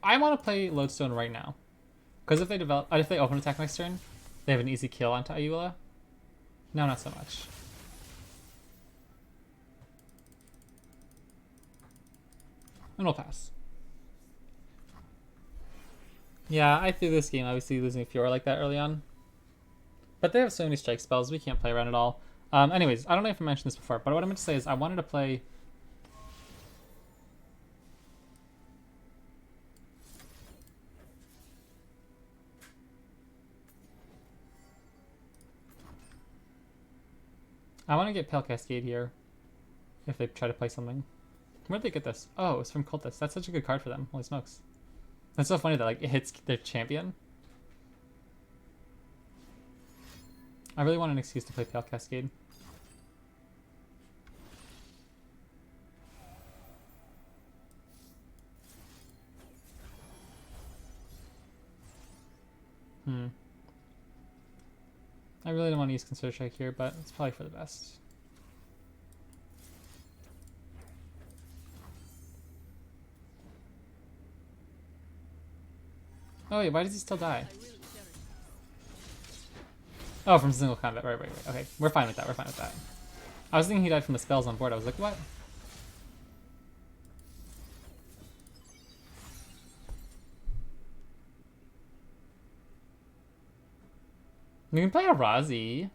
I want to play Lodestone right now, because if they open attack next turn, they have an easy kill onto Ayula. No, not so much. And we'll pass. Yeah, I threw this game obviously losing Fiora like that early on. But they have so many strike spells, we can't play around at all. Anyways, I don't know if I mentioned this before, but what I meant to say is I wanted to play... I want to get Pale Cascade here, if they try to play something. Where'd they get this? Oh, it's from Cultist. That's such a good card for them. Holy smokes. That's so funny that like it hits their champion. I really want an excuse to play Pale Cascade. I really don't want to use Concerted Strike here, but it's probably for the best. Oh wait, why does he still die? Oh, from single combat. Right. Okay, we're fine with that. We're fine with that. I was thinking he died from the spells on board. I was like, what? We can play a Razi.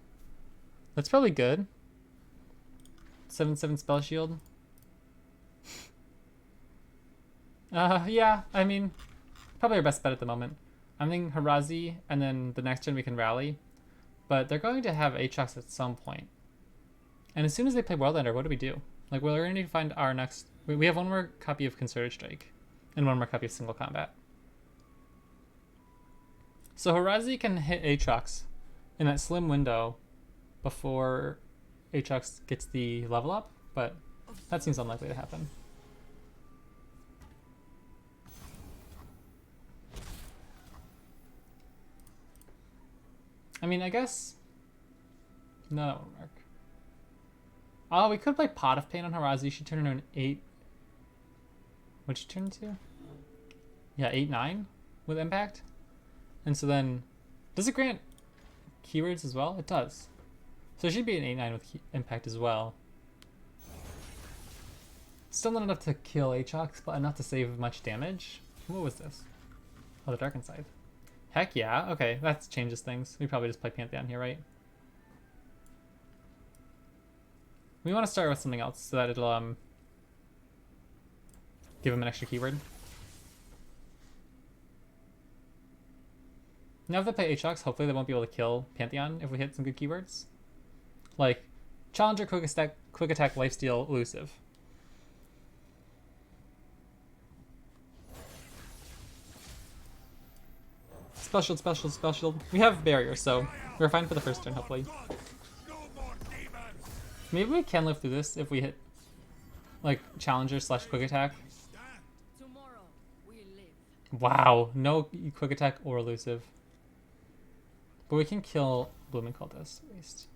That's probably good. 7/7 spell shield. Yeah, I mean, probably our best bet at the moment. I'm thinking Harazi, and then the next turn we can rally. But they're going to have Aatrox at some point. And as soon as they play Worldlander, what do we do? Like, we're going to find our next... We have one more copy of Concerted Strike. And one more copy of Single Combat. So Harazi can hit Aatrox in that slim window before Aatrox gets the level up. But that seems unlikely to happen. I mean, I guess... No, that won't work. Oh, we could play Pot of Pain on Harazi. She turned into an 8... What'd she turn into? Yeah, 8/9 with Impact. And so then... Does it grant keywords as well? It does. So it should be an 8/9 with Impact as well. Still not enough to kill Aatrox, but enough to save much damage. What was this? Oh, the Darkened Scythe. Heck yeah. Okay, that changes things. We probably just play Pantheon here, right? We want to start with something else so that it'll give him an extra keyword. Now if they play Aatrox, hopefully they won't be able to kill Pantheon if we hit some good keywords. Like, Challenger, Quick Attack, Lifesteal, Elusive. Spell Shield, Spell Shield, Spell Shield. We have Barrier, so we're fine for the first turn, hopefully. Maybe we can live through this if we hit, like, Challenger / Quick Attack. Tomorrow we live. Wow, no Quick Attack or Elusive. But we can kill Blooming Cultist, at least.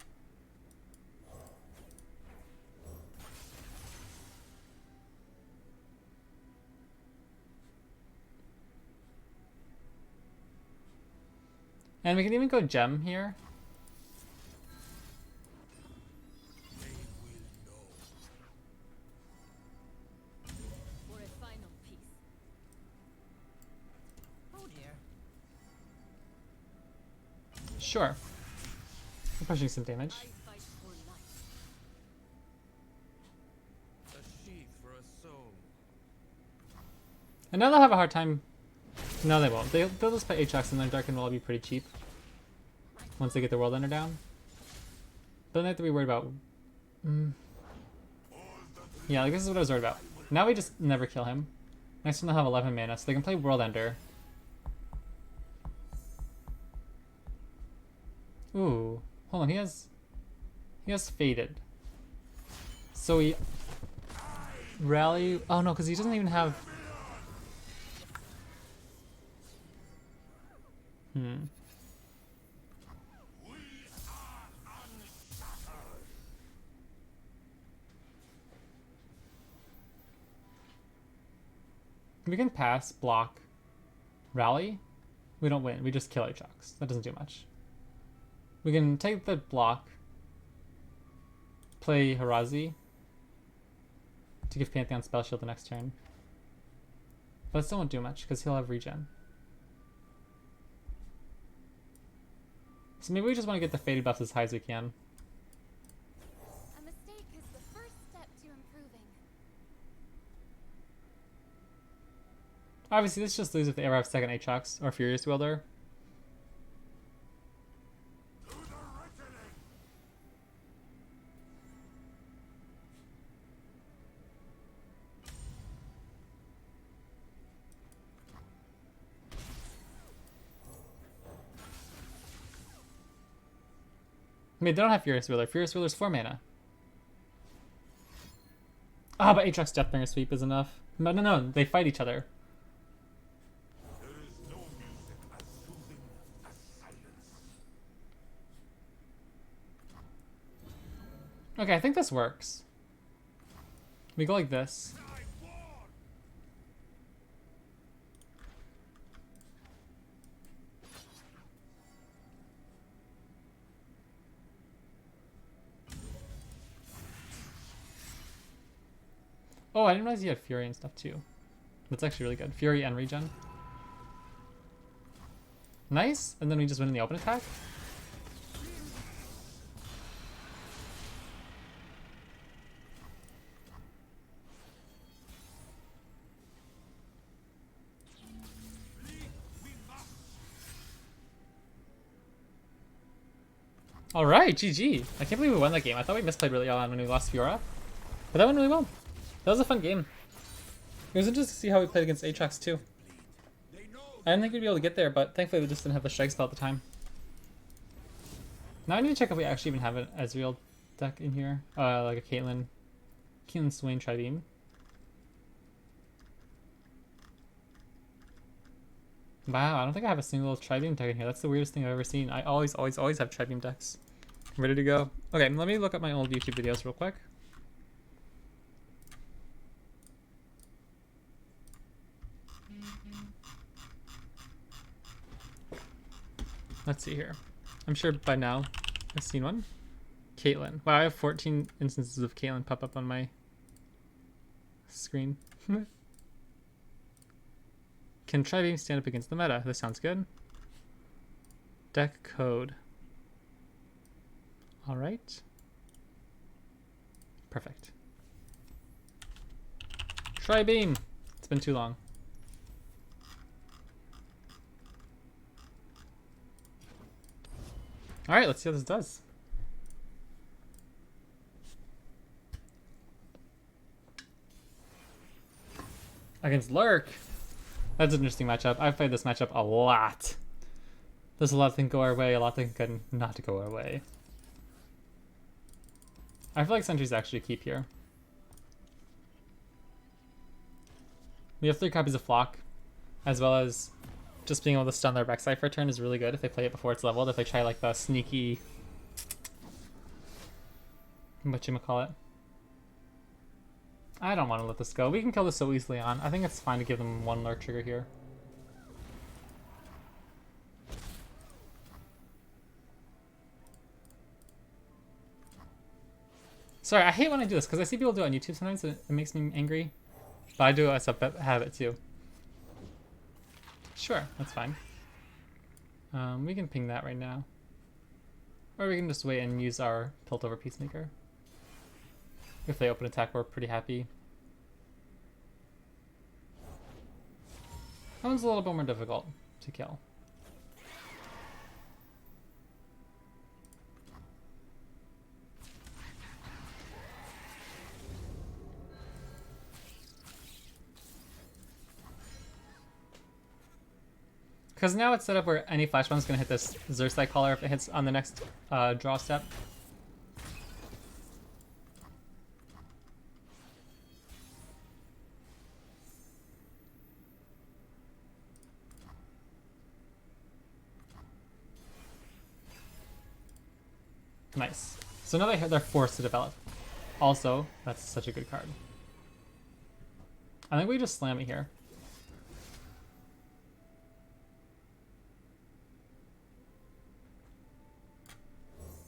And we can even go Gem here. For a final piece. Oh dear. Sure. We're pushing some damage. I fight for life. A sheath for a soul. And now they'll have a hard time. No, they won't. They'll just play Aatrox and their Darken will be pretty cheap once they get their World Ender down. But then they have to be worried about. Yeah, like this is what I was worried about. Now we just never kill him. Next time they'll have 11 mana, so they can play World Ender. Ooh, hold on. He has Faded. So he rally. Oh no, because he doesn't even have. We can pass, block, rally. We don't win. We just kill Aatrox. That doesn't do much. We can take the block, play Harazi to give Pantheon Spell Shield the next turn. But it still won't do much because he'll have regen. So maybe we just want to get the faded buffs as high as we can. A mistake is the first step to improving. Obviously, this just lose if they ever have second Aatrox or Furious Wielder. I mean, they don't have Furious Wielder. Furious Wielder's 4 mana. Ah, but Aatrox Deathbringer Sweep is enough. No, they fight each other. There is no music as soothing as silence. Okay, I think this works. We go like this. Oh, I didn't realize he had Fury and stuff too. That's actually really good. Fury and regen. Nice, and then we just win in the open attack. Alright, GG. I can't believe we won that game. I thought we misplayed really well when we lost Fiora. But that went really well. That was a fun game. It was interesting to see how we played against Aatrox too. I didn't think we'd be able to get there, but thankfully we just didn't have the strike spell at the time. Now I need to check if we actually even have an Ezreal deck in here. Like a Caitlyn Swain Tribeam. Wow, I don't think I have a single Tribeam deck in here. That's the weirdest thing I've ever seen. I always have Tribeam decks. Ready to go. Okay, let me look up my old YouTube videos real quick. Let's see here. I'm sure by now I've seen one. Caitlyn. Wow, I have 14 instances of Caitlyn pop up on my screen. Can Tribeam stand up against the meta? This sounds good. Deck code. Alright. Perfect. Tribeam! It's been too long. Alright, let's see how this does. Against Lurk. That's an interesting matchup. I've played this matchup a lot. There's a lot that can go our way, a lot that can not go our way. I feel like Sentry's actually a keep here. We have 3 copies of Flock, as well as just being able to stun their backside for a turn is really good if they play it before it's leveled. If they try like the sneaky... whatchamacallit. I don't want to let this go. We can kill this so easily on. I think it's fine to give them 1 lurk trigger here. Sorry, I hate when I do this because I see people do it on YouTube sometimes and it makes me angry. But I do it as a habit too. Sure, that's fine. We can ping that right now. Or we can just wait and use our Piltover Peacemaker. If they open attack, we're pretty happy. That one's a little bit more difficult to kill. Because now it's set up where any flash bomb is going to hit this Xerxite Caller if it hits on the next draw step. Nice. So now they're forced to develop. Also, that's such a good card. I think we just slam it here.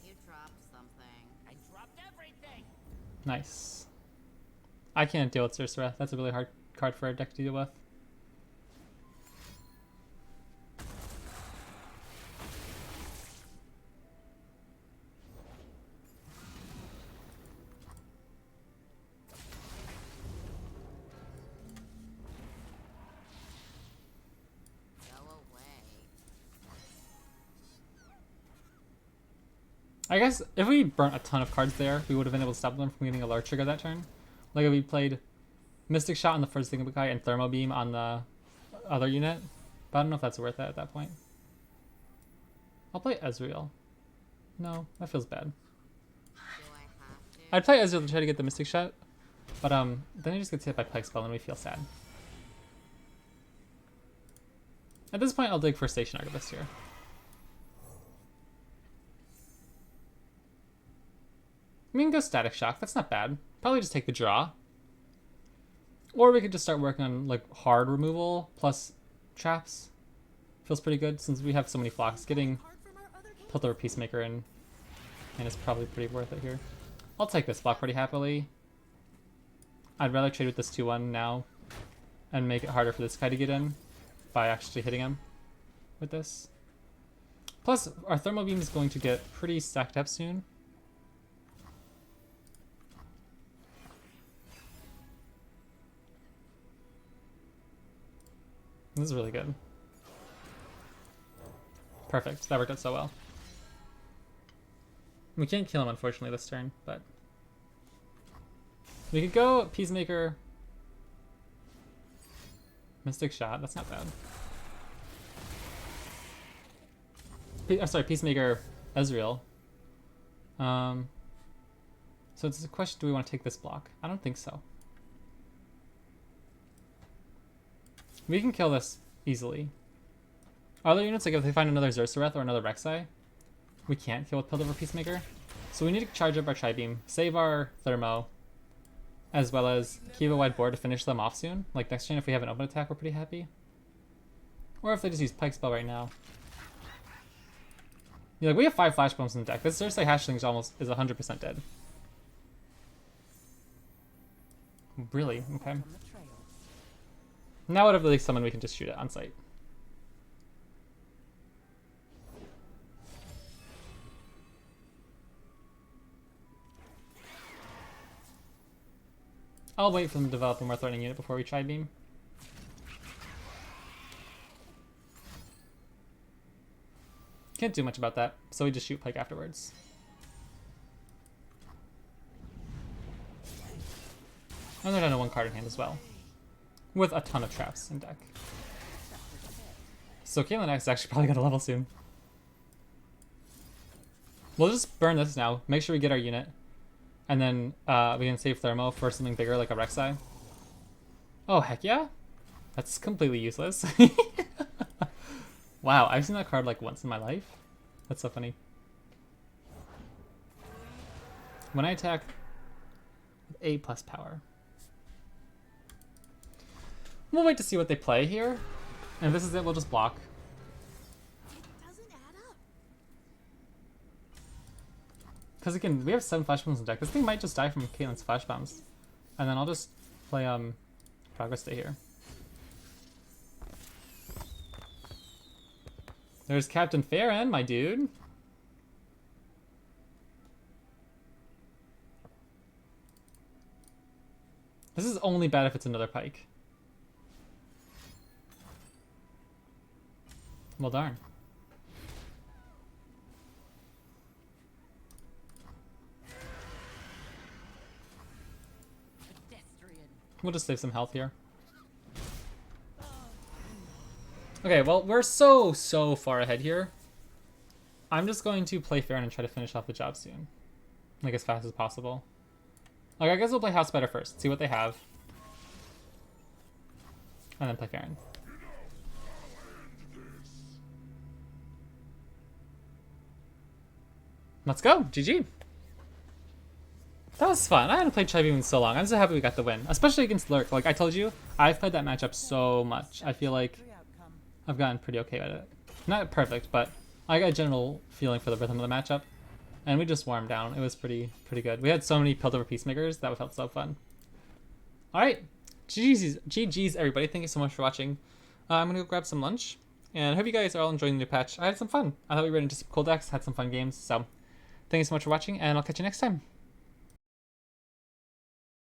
You dropped something. I dropped everything. Nice. I can't deal with Sorcerer. That's a really hard card for our deck to deal with. I guess if we burnt a ton of cards there, we would have been able to stop them from getting a large trigger that turn. Like if we played Mystic Shot on the first thing guy and Thermo Beam on the other unit. But I don't know if that's worth it at that point. I'll play Ezreal. No, that feels bad. I'd play Ezreal to try to get the Mystic Shot, but then he just gets hit by Plague Spell and we feel sad. At this point, I'll dig for Station Archivist here. We can go Static Shock, that's not bad. Probably just take the draw. Or we could just start working on like hard removal plus traps. Feels pretty good since we have so many flocks. Getting Piltover Peacemaker in and it's probably pretty worth it here. I'll take this block pretty happily. I'd rather trade with this 2-1 now and make it harder for this guy to get in by actually hitting him with this. Plus, our Thermal Beam is going to get pretty stacked up soon. This is really good. Perfect. That worked out so well. We can't kill him, unfortunately, this turn, but... we could go Peacemaker... Mystic Shot. That's not bad. I'm sorry, Peacemaker Ezreal. So it's a question, do we want to take this block? I don't think so. We can kill this easily. Other units, like if they find another Zersereth or another Rek'Sai, we can't kill with Piltover Peacemaker. So we need to charge up our Tri-Beam, save our Thermo, as well as keep a wide board to finish them off soon. Like next turn, if we have an open attack, we're pretty happy. Or if they just use Pike Spell right now. Yeah, like we have 5 Flash Bombs in the deck. This Cersei Hatchling is 100% dead. Really? Okay. Now whatever they summon, we can just shoot it on sight. I'll wait for them to develop a more threatening unit before we try beam. Can't do much about that, so we just shoot Pike afterwards. And they're down to 1 card in hand as well, with a ton of traps in deck. So Caitlyn X is actually probably gonna level soon. We'll just burn this now, make sure we get our unit, and then we can save Thermo for something bigger like a Rek'Sai. Oh, heck yeah? That's completely useless. Wow, I've seen that card like once in my life. That's so funny. When I attack with 8+ power. We'll wait to see what they play here. And if this is it, we'll just block. It doesn't add up. Because again, we have 7 flash bombs in deck. This thing might just die from Caitlyn's flash bombs. And then I'll just play Progress Day here. There's Captain Farron, my dude. This is only bad if it's another Pike. Well, darn. Pedestrian. We'll just save some health here. Okay, well, we're so far ahead here. I'm just going to play Farron and try to finish off the job soon. Like, as fast as possible. Like, I guess we'll play House Better first, see what they have. And then play Farron. Let's go! GG! That was fun. I hadn't played Chive in so long. I'm so happy we got the win. Especially against Lurk. Like I told you, I've played that matchup so much. I feel like I've gotten pretty okay at it. Not perfect, but I got a general feeling for the rhythm of the matchup. And we just warmed down. It was pretty good. We had so many Piltover Peacemakers. That felt so fun. Alright. GG's everybody. Thank you so much for watching. I'm going to go grab some lunch. And I hope you guys are all enjoying the new patch. I had some fun. I thought we ran into some cool decks. Had some fun games. So thank you so much for watching. And I'll catch you next time.